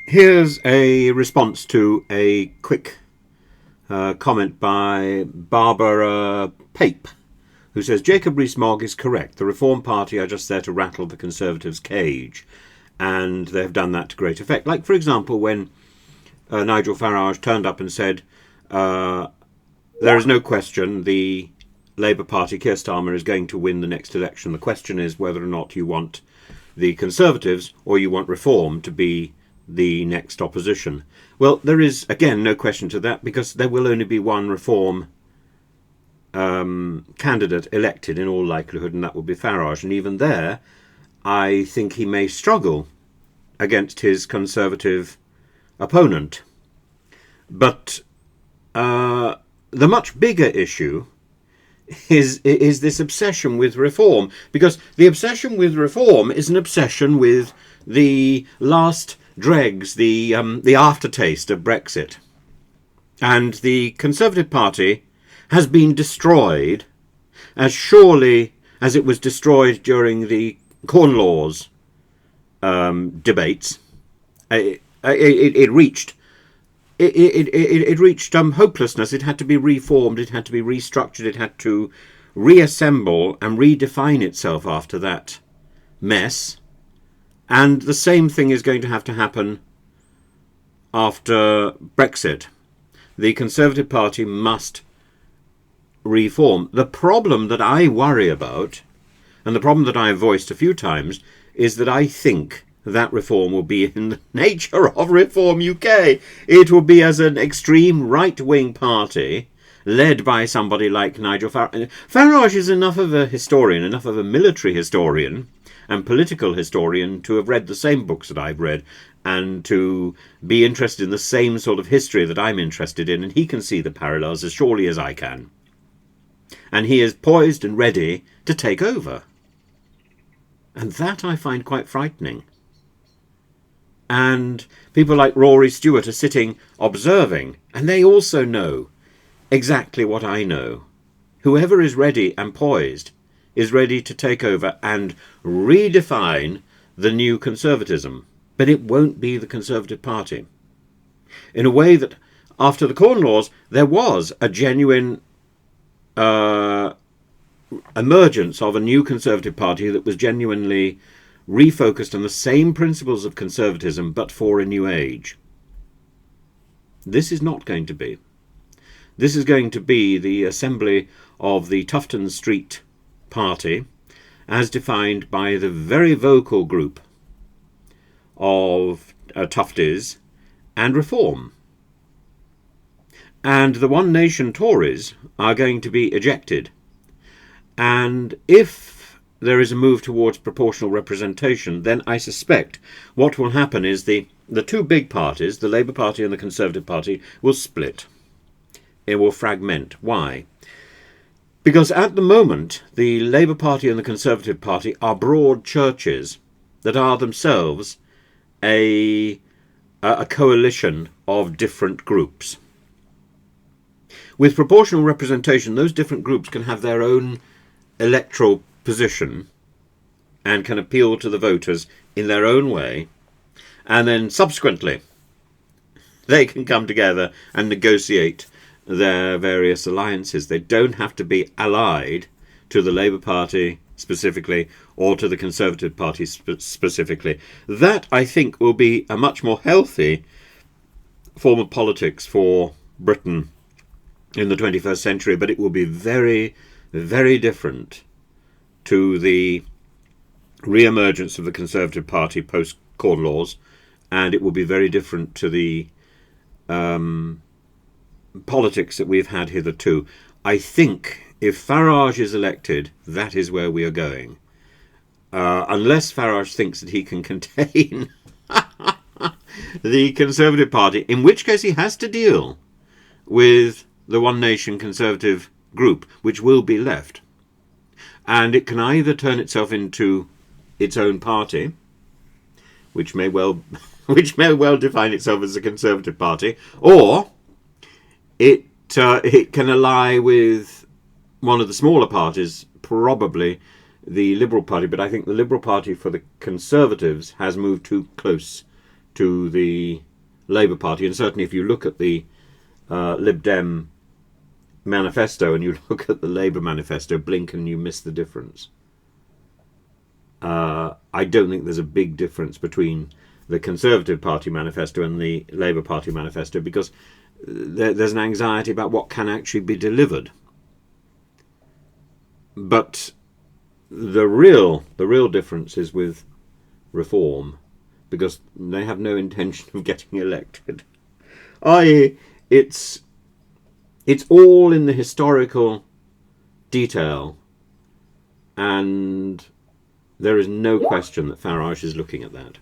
Here's a response to a quick comment by Barbara Pape, who says, Jacob Rees-Mogg is correct. The Reform Party are just there to rattle the Conservatives' cage, and they've done that to great effect. Like, for example, when Nigel Farage turned up and said, there is no question the Labour Party, Keir Starmer, is going to win the next election. The question is whether or not you want the Conservatives or you want Reform to be the next opposition. Well, there is, again, no question to that, because there will only be one Reform candidate elected in all likelihood, and that will be Farage. And even there, I think he may struggle against his Conservative opponent. But the much bigger issue is this obsession with reform, because the obsession with reform is an obsession with the last dregs, the aftertaste of Brexit. And the Conservative Party has been destroyed as surely as it was destroyed during the Corn Laws debates. It reached hopelessness. It had to be reformed, it had to be restructured, it had to reassemble and redefine itself after that mess. And the same thing is going to have to happen after Brexit. The Conservative Party must reform. The problem that I worry about, and the problem that I have voiced a few times, is that I think that reform will be in the nature of Reform UK. It will be as an extreme right-wing party led by somebody like Nigel Farage. Farage is enough of a historian, enough of a military historian and political historian to have read the same books that I've read and to be interested in the same sort of history that I'm interested in, and he can see the parallels as surely as I can. And he is poised and ready to take over. And that I find quite frightening. And people like Rory Stewart are sitting observing, and they also know exactly what I know. Whoever is ready and poised is ready to take over and redefine the new conservatism. But it won't be the Conservative Party. In a way that after the Corn Laws, there was a genuine emergence of a new Conservative Party that was genuinely refocused on the same principles of conservatism, but for a new age. This is not going to be. This is going to be the assembly of the Tufton Street Party, as defined by the very vocal group of Tufties and Reform. And the One Nation Tories are going to be ejected. And if there is a move towards proportional representation, then I suspect what will happen is the two big parties, the Labour Party and the Conservative Party, will split. It will fragment. Why? Because at the moment, the Labour Party and the Conservative Party are broad churches that are themselves a coalition of different groups. With proportional representation, those different groups can have their own electoral position and can appeal to the voters in their own way, and then subsequently they can come together and negotiate their various alliances. They don't have to be allied to the Labour Party specifically or to the Conservative Party specifically. That, I think, will be a much more healthy form of politics for Britain in the 21st century, but it will be very, very different to the re-emergence of the Conservative Party post-Corn Laws, and it will be very different to the politics that we've had hitherto. I think if Farage is elected, that is where we are going. Unless Farage thinks that he can contain the Conservative Party, in which case he has to deal with the One Nation Conservative group, which will be left. And it can either turn itself into its own party, which may well define itself as a Conservative Party, or it can ally with one of the smaller parties, probably the Liberal Party. But I think the Liberal Party for the Conservatives has moved too close to the Labour Party, and certainly if you look at the Lib Dem manifesto and you look at the Labour manifesto, blink and you miss the difference. I don't think there's a big difference between the Conservative Party manifesto and the Labour Party manifesto, because there's an anxiety about what can actually be delivered. But the real difference is with Reform, because they have no intention of getting elected. It's all in the historical detail, and there is no question that Farage is looking at that.